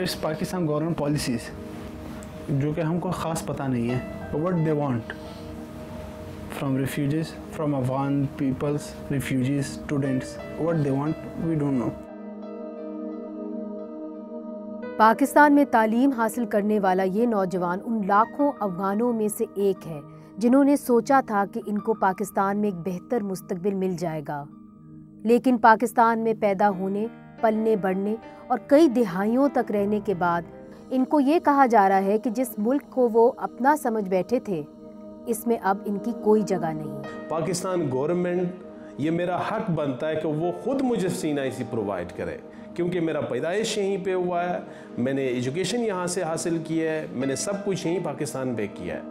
It's Pakistan government policies जो कि हमको ख़ास पता नहीं है what they want from refugees, from Afghan peoples, refugees, students, what they want we don't know. Pakistan में तालीम हासिल करने वाला ये नौजवान उन लाखों अफगानों में से एक है जिन्होंने सोचा था कि इनको पाकिस्तान में एक बेहतर मुस्तकबिल मिल जाएगा, लेकिन पाकिस्तान में पैदा होने, पलने बढ़ने और कई दिहाइयों तक रहने के बाद इनको ये कहा जा रहा है कि जिस मुल्क को वो अपना समझ बैठे थे इसमें अब इनकी कोई जगह नहीं। पाकिस्तान गवर्नमेंट ये मेरा हक बनता है कि वो खुद मुझे सीनाईसी प्रोवाइड करे, क्योंकि मेरा पैदाइश यहीं पे हुआ है, मैंने एजुकेशन यहाँ से हासिल की है, मैंने सब कुछ यहीं पाकिस्तान में किया है।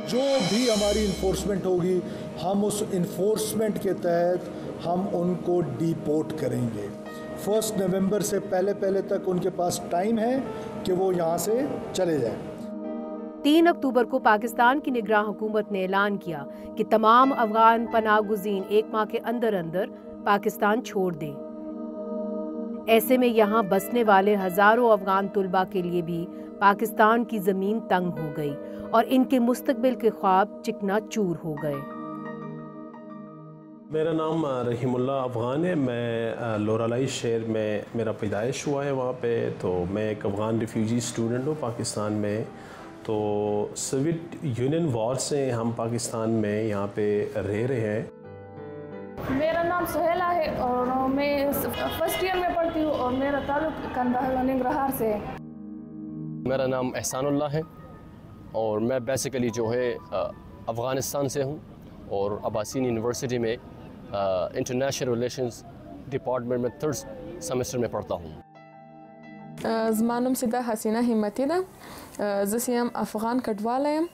जो भी हमारी इन्फोर्समेंट होगी हम उस इन्फोर्समेंट के तहत हम उनको डिपोर्ट करेंगे। 1 नवंबर से पहले तक उनके पास टाइम है कि वो यहाँ से चले जाएं। 3 अक्टूबर को पाकिस्तान की निगरान हुकूमत ने ऐलान किया कि तमाम अफगान पनाह गुज़ीन 1 माह के अंदर अंदर पाकिस्तान छोड़ दें। ऐसे में यहाँ बसने वाले हजारों अफगान तुलबा के लिए भी पाकिस्तान की ज़मीन तंग हो गई और इनके मुस्तकबिल के ख्वाब चिकनाचूर हो गए। मेरा नाम रहीमुल्ला अफ़गान है। मैं लोरालाई शहर में मेरा पैदाइश हुआ है वहाँ पे। तो मैं एक अफ़गान रिफ्यूजी स्टूडेंट हूँ पाकिस्तान में। तो सोवियत यूनियन वॉर से हम पाकिस्तान में यहाँ पे रह रहे हैं। मेरा नाम सुहेला है और मैं फर्स्ट ईयर में पढ़ती हूँ और मेरा ताल्लुक कंधार निंगरहार से है। मेरा नाम एहसानुल्लाह है और मैं बेसिकली जो है अफ़गानिस्तान से हूँ और अब्बासिन यूनिवर्सिटी में इंटरनेशनल रिलेशंस डिपार्टमेंट में 3rd सेमेस्टर में पढ़ता हूँ। ज़मानुम सिदा हसीना हिम्मती दा ज़सियम अफ़गान कटवाला यम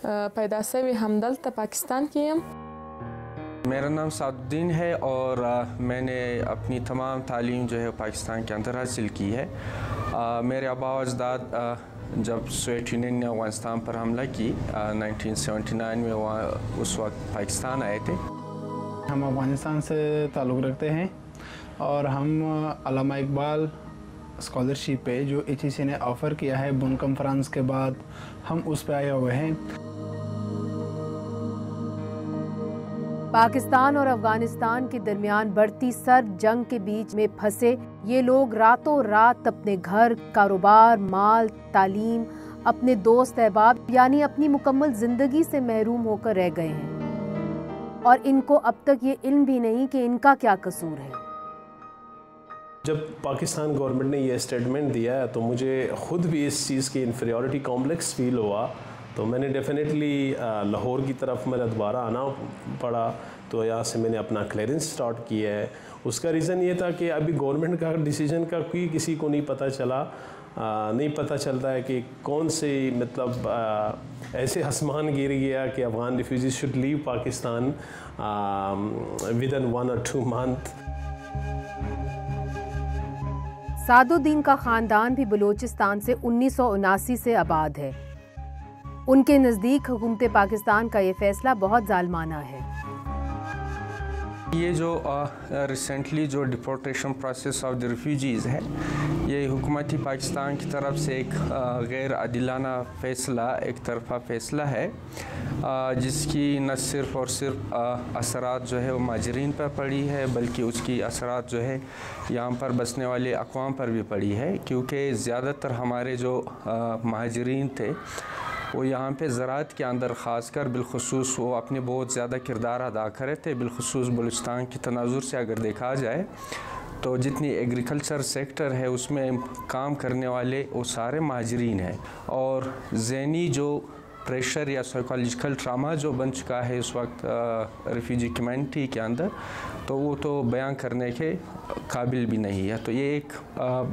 पैदा सवी हमदल्ता पाकिस्तान की यम। मेरा नाम सादुद्दीन है और मैंने अपनी तमाम तालीम जो है पाकिस्तान के अंदर हासिल की है। मेरे आबा व अजदाद जब सोवियत यूनियन ने अफ़गानिस्तान पर हमला की 1979 में वहाँ उस वक्त पाकिस्तान आए थे। हम अफ़गानिस्तान से ताल्लुक़ रखते हैं और हम अल्लामा इकबाल स्कॉलरशिप पे जो HEC ने ऑफ़र किया है बुन कॉन्फ्रेंस के बाद हम उस पे आए हुए हैं। पाकिस्तान और अफगानिस्तान के दरमियान बढ़ती सर्द जंग के बीच में फंसे ये लोग रातों रात अपने घर, कारोबार, माल, तालीम, अपने दोस्त अहबाब यानी अपनी मुकम्मल ज़िंदगी से महरूम होकर रह गए हैं और इनको अब तक ये इल्म भी नहीं कि इनका क्या कसूर है। जब पाकिस्तान गवर्नमेंट ने ये स्टेटमेंट दिया है तो मुझे ख़ुद भी इस चीज़ की इन्फीरियॉरिटी कॉम्प्लेक्स फ़ील हुआ। तो मैंने डेफिनेटली लाहौर की तरफ मेरा दोबारा आना पड़ा। तो यहाँ से मैंने अपना क्लियरेंस स्टार्ट किया है। उसका रीज़न ये था कि अभी गवर्नमेंट का डिसीजन का कोई किसी को नहीं पता चला, नहीं पता चलता है कि कौन से मतलब ऐसे आसमान गिर गया कि Afghan refugee should leave Pakistan within 1 or 2 month। Saduddin का ख़ानदान भी बलूचिस्तान से 1979 से आबाद है। उनके नज़दीक हुकूमत पाकिस्तान का ये फ़ैसला बहुत ज़ालिमाना है। ये जो रिसेंटली जो deportation process of the refugees है, ये हुकूमती पाकिस्तान की तरफ से एक गैर आदिलाना फ़ैसला, एक तरफ़ा फ़ैसला है जिसकी न सिर्फ़ और सिर्फ असरात जो है वो माजरीन पर पड़ी है बल्कि उसकी असरात जो है यहाँ पर बसने वाले अक़वाम पर भी पड़ी है। क्योंकि ज़्यादातर हमारे जो महाजरीन थे वो यहाँ पे ज़राअत के अंदर ख़ासकर बिलखुसूस वो अपने बहुत ज़्यादा किरदार अदा कर रहे थे। बिलखुसूस बलूचिस्तान की तनाजुर से अगर देखा जाए तो जितनी एग्रीकल्चर सेक्टर है उसमें काम करने वाले वो सारे महाजरीन हैं और ज़हनी जो प्रेशर या साइकोलॉजिकल ट्रामा जो बन चुका है इस वक्त रिफ्यूजी कम्युनिटी के अंदर, तो वो तो बयान करने के काबिल भी नहीं है। तो ये एक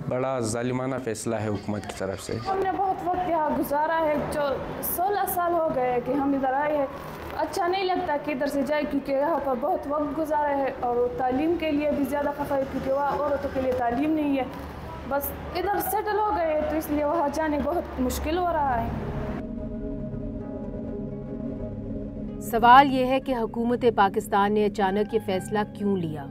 बड़ा ज़ालिमाना फ़ैसला है हुकूमत की तरफ से। हमने बहुत वक्त यहाँ गुजारा है, जो 16 साल हो गए कि हम इधर आए हैं। अच्छा नहीं लगता कि इधर से जाए क्योंकि यहाँ पर बहुत वक्त गुजारा है और तालीम के लिए भी ज़्यादा खफा है क्योंकि वहाँ औरतों के लिए तालीम नहीं है। बस इधर सेटल हो गए तो इसलिए वहाँ जाने बहुत मुश्किल हो रहा है। सवाल यह है कि हुकूमत पाकिस्तान ने अचानक ये फैसला क्यों लिया।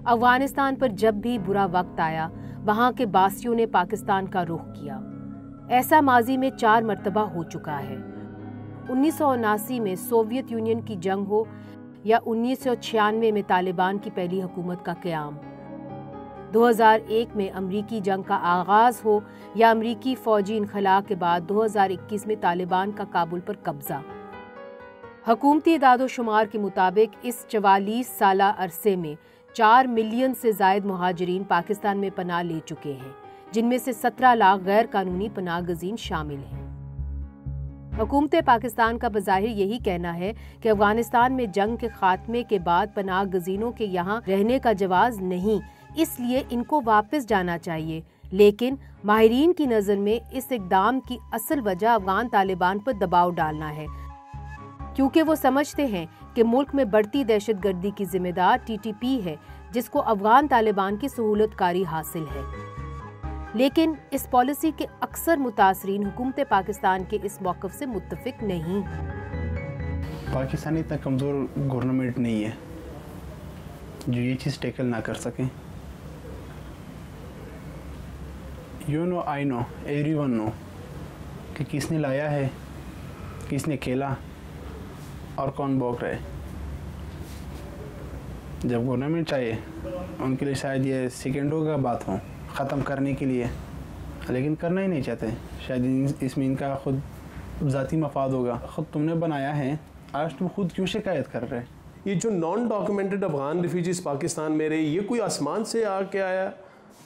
अफगानिस्तान पर जब भी बुरा वक्त आया वहाँ के बासियों ने पाकिस्तान का रुख किया। ऐसा माजी में 4 मरतबा हो चुका है। 1979 में सोवियत यूनियन की जंग हो या 1996 में तालिबान की पहली हुकूमत का क़याम, 2001 में अमरीकी जंग का आगाज़ हो या अमरीकी फ़ौजी इनखला के बाद 2021 में तालिबान का काबुल पर कब्ज़ा। हुकूमती इदाद-ओ-शुमार के मुताबिक इस 44 साला अरसे में 4 मिलियन से ज़ायद मुहाजिरीन पाकिस्तान में पनाह ले चुके हैं, जिनमें से 17 लाख गैर कानूनी पनाह गज़ीन शामिल हैं। हुकूमत पाकिस्तान का बज़ाहिर यही कहना है कि अफगानिस्तान में जंग के खात्मे के बाद पनाह गज़ीनों के यहाँ रहने का जवाज़ नहीं, इसलिए इनको वापस जाना चाहिए। लेकिन माहिरीन की नज़र में इस इक़दाम की असल वजह अफगान तालिबान पर दबाव डालना है, क्योंकि वो समझते हैं कि मुल्क में बढ़ती दहशतगर्दी की जिम्मेदार TTP है, जिसको अफगान तालिबान की सहूलतकारी हासिल है। लेकिन इस पॉलिसी के अक्सर मुतासरीन हुकूमत पाकिस्तान के इस मौक़िफ़ से मुत्तफ़िक नहीं। पाकिस्तान इतना कमज़ोर गवर्नमेंट नहीं है जो ये चीज़ टैकल ना कर सकें। You know, I know, everyone know कि किसने लाया है, किसने खेला और कौन भोग रहा है। जब गवर्नमेंट चाहिए उनके लिए शायद ये सेकेंडों का बात हो ख़त्म करने के लिए, लेकिन करना ही नहीं चाहते। शायद इसमें इनका खुद ज़ाती मफाद होगा। ख़ुद तुमने बनाया है, आज तुम खुद क्यों शिकायत कर रहे? ये जो non documented Afghan refugees Pakistan में रहे, ये कोई आसमान से आके आया?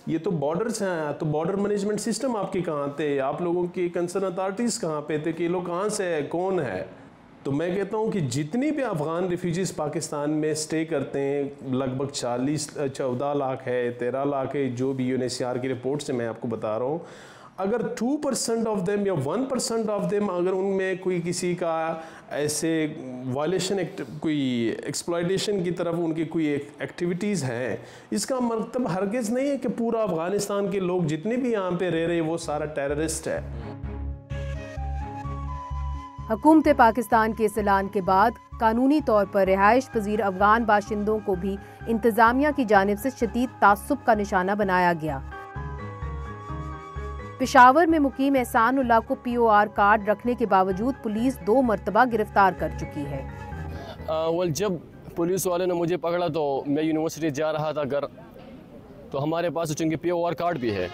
ये तो बॉर्डर से आया। तो बॉर्डर मैनेजमेंट सिस्टम आपके कहाँ थे? आप लोगों की कंसर्न अथॉरिटीज़ कहाँ पे थे कि ये लोग कहाँ से है, कौन है? तो मैं कहता हूँ कि जितनी भी अफ़गान रिफ्यूजीज़ पाकिस्तान में स्टे करते हैं, लगभग 14 लाख है, 13 लाख है, जो भी UNHCR की रिपोर्ट से मैं आपको बता रहा हूँ। अगर 2% ऑफ देम या 1% ऑफ देम अगर उनमें कोई किसी का ऐसे वायलेशन, कोई एक्सप्लॉयटेशन की तरफ उनकी कोई एक्टिविटीज़ हैं, इसका मतलब हरगिज़ नहीं है कि पूरा अफ़गानिस्तान के लोग जितने भी यहाँ पे रह रहे वो सारा टेररिस्ट है। हुकूमत पाकिस्तान के इस ऐलान के बाद कानूनी तौर पर रिहाइश पजीर अफगान बाशिंदों को भी इंतजामिया की जानिब से शदीद तासुब का निशाना बनाया गया। पेशावर में मुकीम एहसानुल्लाह को POR कार्ड रखने के बावजूद पुलिस 2 मरतबा गिरफ्तार कर चुकी है। जब पुलिस वाले ने मुझे पकड़ा तो मैं यूनिवर्सिटी जा रहा था घर, तो हमारे पास चूँकि POR कार्ड भी है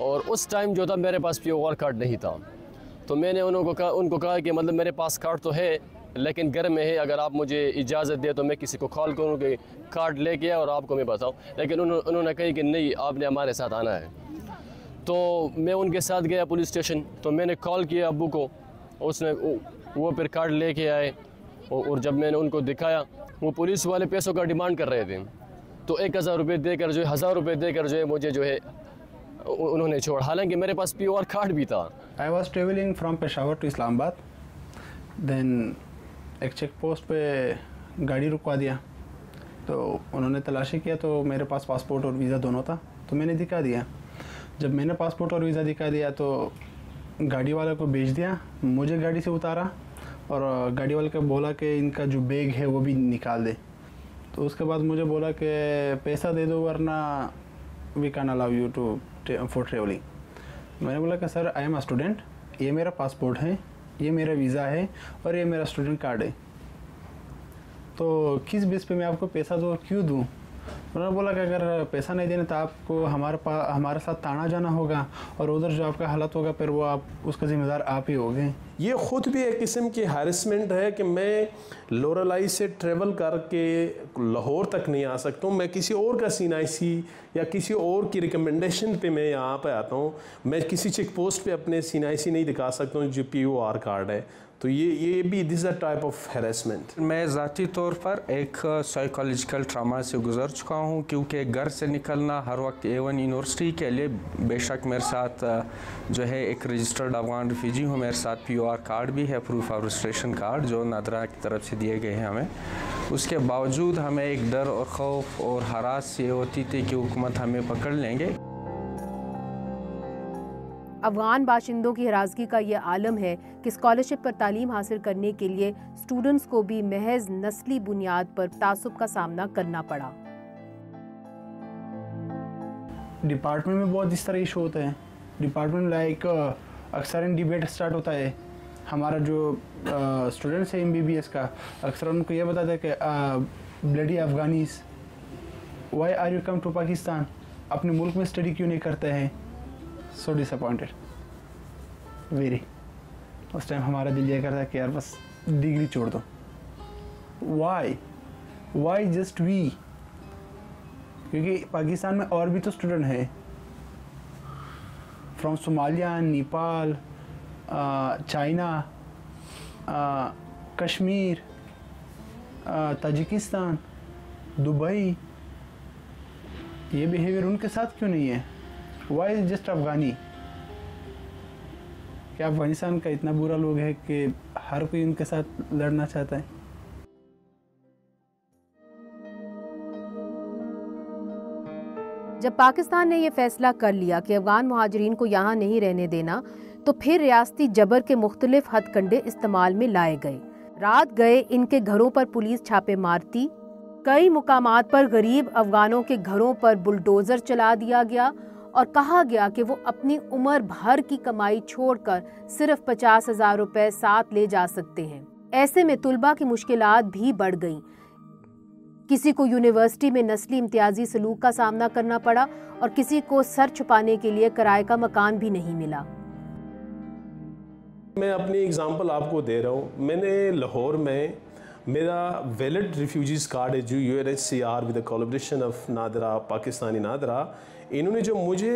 और उस टाइम जो था मेरे पास POR कार्ड नहीं था। तो मैंने उनको कहा कि मतलब मेरे पास कार्ड तो है लेकिन घर में है, अगर आप मुझे इजाज़त दे तो मैं किसी को कॉल करूँ कि कार्ड लेके आए और आपको मैं बताऊँ। लेकिन उन्होंने कही कि नहीं, आपने हमारे साथ आना है। तो मैं उनके साथ गया पुलिस स्टेशन, तो मैंने कॉल किया अब्बू को, उसने वो फिर कार्ड लेके आए और जब मैंने उनको दिखाया, वो पुलिस वाले पैसों का डिमांड कर रहे थे। तो 1000 रुपये देकर जो है, 1000 रुपये देकर जो है मुझे जो है उन्होंने छोड़ा, हालांकि मेरे पास POR कार्ड भी था। I was travelling from Peshawar to Islamabad, then एक चेक पोस्ट पे गाड़ी रुकवा दिया। तो उन्होंने तलाशी किया तो मेरे पास पासपोर्ट और वीज़ा दोनों था, तो मैंने दिखा दिया। जब मैंने पासपोर्ट और वीज़ा दिखा दिया तो गाड़ी वाले को भेज दिया, मुझे गाड़ी से उतारा और गाड़ी वाले को बोला कि इनका जो बैग है वो भी निकाल दे। तो उसके बाद मुझे बोला कि पैसा दे दो वरना we can allow you to for travelling. मैंने बोला कि sir I am a student, ये मेरा पासपोर्ट है, ये मेरा वीज़ा है और ये मेरा स्टूडेंट कार्ड है, तो किस बेस पे मैं आपको पैसा दूँ और क्यों दूँ? उन्होंने बोला कि अगर पैसा नहीं देने तो आपको हमारे साथ ताना जाना होगा और उधर जो आपका हालत होगा फिर वो आप उसका ज़िम्मेदार आप ही होगे। ये ख़ुद भी एक किस्म की हैरेसमेंट है कि मैं लोरेलाई से ट्रेवल करके लाहौर तक नहीं आ सकता हूँ, मैं किसी और का CNIC या किसी और की रिकमेंडेशन पे मैं यहाँ पे आता हूँ, मैं किसी चेक पोस्ट पे अपने CNIC नहीं दिखा सकता हूँ जो POR कार्ड है। तो ये भी this a type of harassment. मैं ज़ाती तौर पर एक साइकोलॉजिकल ट्रामा से गुज़र चुका हूँ, क्योंकि घर से निकलना हर वक्त A1 यूनिवर्सिटी के लिए, बेशक मेरे साथ जो है एक रजिस्टर्ड अफगान रिफ्यूजी हूँ, मेरे साथ POR कार्ड भी है, प्रूफ ऑफ रजिस्ट्रेशन कार्ड, जो नादरा की तरफ से दिए गए हैं हमें। उसके बावजूद हमें एक डर और खौफ और हरास ये होती थी कि हुकूमत हमें पकड़ लेंगे। अफगान बाशिंदों की हरासगी का ये आलम है कि स्कॉलरशिप पर तालीम हासिल करने के लिए स्टूडेंट्स को भी महज नस्ली बुनियाद पर तासुब का सामना करना पड़ा। डिपार्टमेंट में बहुत इस तरह इशू होते हैं। डिपार्टमेंट लाइक अक्सर इन डिबेट स्टार्ट होता है। हमारा जो स्टूडेंट्स है MBBS का, अक्सर उनको ये बताता है कि bloody Afghanis, why are you come to Pakistan, अपने मुल्क में स्टडी क्यों नहीं करते हैं। So disappointed very. उस टाइम हमारा दिल ये करता है कि यार बस डिग्री छोड़ दो। वाई जस्ट वी, क्योंकि पाकिस्तान में और भी तो स्टूडेंट है from Somalia, Nepal, China, Kashmir, Tajikistan, Dubai. ये बिहेवियर उनके साथ क्यों नहीं है? वाई इज जस्ट अफगानी? क्या अफगानिस्तान का इतना बुरा लोग है कि हर कोई उनके साथ लड़ना चाहता है? जब पाकिस्तान ने यह फैसला कर लिया कि अफगान मुहाजिरीन को यहाँ नहीं रहने देना, तो फिर रियासती जबर के मुख्तलिफ हथकंडे इस्तेमाल में लाए गए। रात गए इनके घरों पर पुलिस छापे मारती, कई मुकामात पर गरीब अफगानों के घरों पर बुलडोजर चला दिया गया और कहा गया कि वो अपनी उम्र भर की कमाई छोड़कर सिर्फ 50,000 रुपए साथ ले जा सकते हैं। ऐसे में तुलबा की मुश्किलात भी बढ़ गईं। किसी को यूनिवर्सिटी में नस्ली इम्तियाजी सलूक का सामना करना पड़ा और किसी को सर छुपाने के लिए किराए का मकान भी नहीं मिला। मैं अपनी एग्जांपल आपको दे रहा हूँ। मैंने लाहौर में मेरा वैलिड रिफ्यूजीज़ कार्ड है जो UNHCR with the collaboration of NADRA, Pakistani NADRA, इन्होंने जो मुझे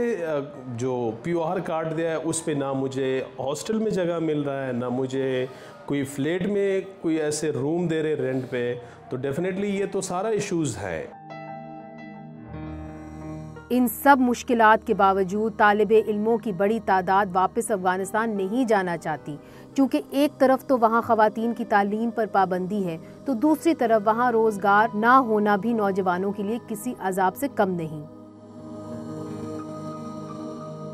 जो POR कार्ड दिया है उस पे ना मुझे हॉस्टल में जगह मिल रहा है, ना मुझे कोई फ्लैट में कोई ऐसे रूम दे रहे रेंट पे। तो डेफिनेटली ये तो सारा इश्यूज़ है। इन सब मुश्किलात के बावजूद तालिबे इल्मों की बड़ी तादाद वापस अफगानिस्तान नहीं जाना चाहती, क्योंकि एक तरफ तो वहाँ ख़वातीन की तालीम पर पाबंदी है, तो दूसरी तरफ वहाँ रोज़गार ना होना भी नौजवानों के लिए किसी अजाब से कम नहीं।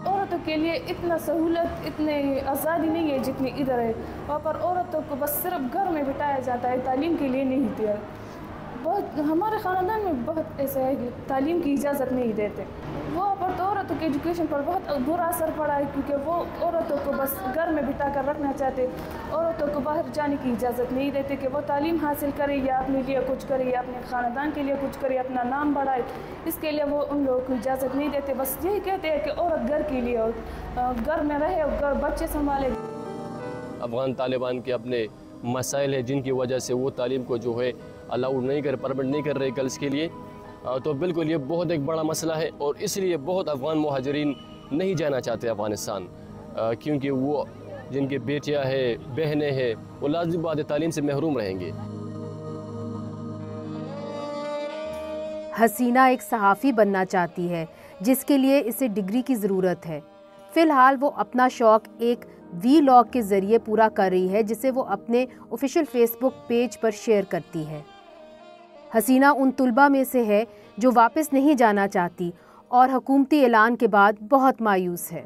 औरतों के लिए इतना सहूलत, इतनी आज़ादी नहीं है जितनी इधर है। वहाँ पर औरतों को बस सिर्फ घर में बिठाया जाता है, तालीम के लिए नहीं दिया। बहुत हमारे ख़ानदान में बहुत ऐसा है कि तालीम की इजाज़त नहीं देते। वहाँ पर तो औरतों के एजुकेशन पर बहुत बुरा असर पड़ा है, क्योंकि वो औरतों को बस घर में बिठा कर रखना चाहते। औरतों को बाहर जाने की इजाज़त नहीं देते कि वो तालीम हासिल करे या अपने लिए कुछ करे या अपने ख़ानदान के लिए कुछ करे, अपना नाम बढ़ाए। इसके लिए वो उन लोगों को इजाज़त नहीं देते। बस यही कहते हैं कि औरत घर के लिए हो, घर में रहे, घर बच्चे संभाले। अफ़गान तालिबान के अपने मसाइल है जिनकी वजह से वो तालीम को जो है अलाउड नहीं कर, परमिट नहीं कर रहे गर्ल्स के लिए। तो बिल्कुल ये बहुत एक बड़ा मसला है और इसलिए बहुत अफ़गान मुहाजिरीन नहीं जाना चाहते अफ़गानिस्तान, क्योंकि वो जिनकी बेटियां हैं, बहनें हैं, वो लाज़िम बात है तालीम से महरूम रहेंगे। हसीना एक सहाफ़ी बनना चाहती है, जिसके लिए इसे डिग्री की ज़रूरत है। फ़िलहाल वो अपना शौक़ एक वीलॉग के ज़रिए पूरा कर रही है, जिसे वो अपने ऑफिशियल फेसबुक पेज पर शेयर करती है। हसीना उन तुलबा में से है जो वापस नहीं जाना चाहती और हुकूमती ऐलान के बाद बहुत मायूस है।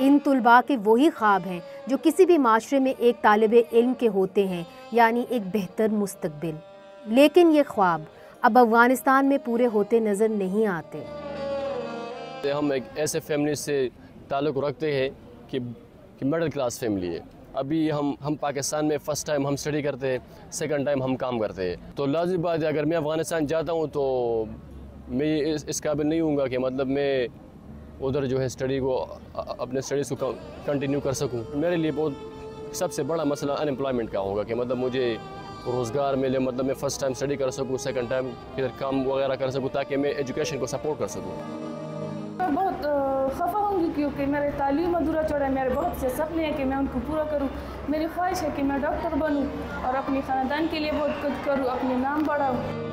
इन तुलबा के वही ख्वाब हैं जो किसी भी माशरे में एक तालिबे इल्म के होते हैं, यानी एक बेहतर मुस्तकबिल। लेकिन ये ख्वाब अब अफगानिस्तान में पूरे होते नज़र नहीं आते। हम एक ऐसे फैमिली से ताल्लुक़ रखते हैं कि मिडिल क्लास फैमिली है। अभी हम पाकिस्तान में फ़र्स्ट टाइम हम स्टडी करते हैं, सेकंड टाइम हम काम करते हैं। तो लाज़िम बात है अगर मैं अफ़गानिस्तान जाता हूँ तो मैं इस काबिल नहीं हूँगा कि मतलब मैं उधर जो है स्टडी को अपने स्टडीज़ को कंटिन्यू कर सकूँ। मेरे लिए बहुत सबसे बड़ा मसला अनएम्प्लॉयमेंट का होगा कि मतलब मुझे रोज़गार मिले, मतलब मैं फ़र्स्ट टाइम स्टडी कर सकूँ, सेकंड टाइम इधर काम वगैरह कर सकूँ, ताकि मैं एजुकेशन को सपोर्ट कर सकूँ। पर बहुत खफा होंगी, क्योंकि मेरे तालीम अधूरा छोड़ा है। मेरे बहुत से सपने हैं कि मैं उनको पूरा करूं। मेरी ख्वाहिश है कि मैं डॉक्टर बनूं और अपने ख़ानदान के लिए बहुत कुछ करूं, अपने नाम बढ़ाऊं।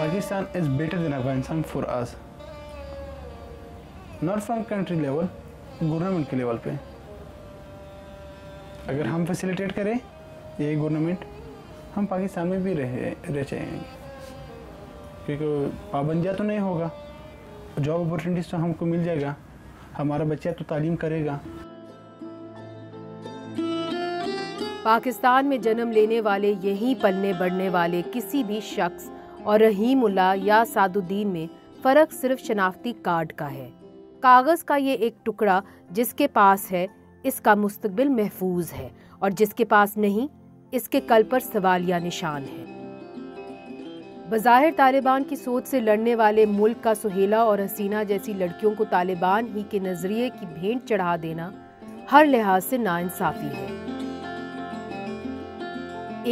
Pakistan is better than Afghanistan for us, not from country level, government के लेवल पे। अगर हम फैसिलिटेट करें यही गवर्नमेंट, हम पाकिस्तान में भी रह जाएंगे, क्योंकि पाबंदियाँ तो नहीं होगा, जॉब अपॉर्चुनिटीज़ तो हमको मिल जाएगा, हमारा बच्चा तो तालीम करेगा। पाकिस्तान में जन्म लेने वाले, यहीं पलने बढ़ने वाले किसी भी शख्स और रहीमुल्लाह या सादुद्दीन में फ़र्क सिर्फ शनाख्ती कार्ड का है। कागज़ का ये एक टुकड़ा जिसके पास है, इसका मुस्तकबिल महफूज है, और जिसके पास नहीं, इसके कल पर सवालिया निशान है। बज़ाहिर तालिबान की सोच से लड़ने वाले मुल्क का सुहेला और हसीना जैसी लड़कियों को तालिबान ही के नजरिए की भेंट चढ़ा देना हर लिहाज से नाइंसाफ़ी है।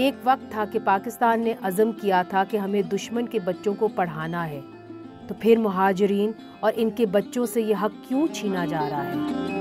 एक वक्त था कि पाकिस्तान ने अज़म किया था कि हमें दुश्मन के बच्चों को पढ़ाना है, तो फिर मुहाजिरीन और इनके बच्चों से यह हक क्यों छीना जा रहा है?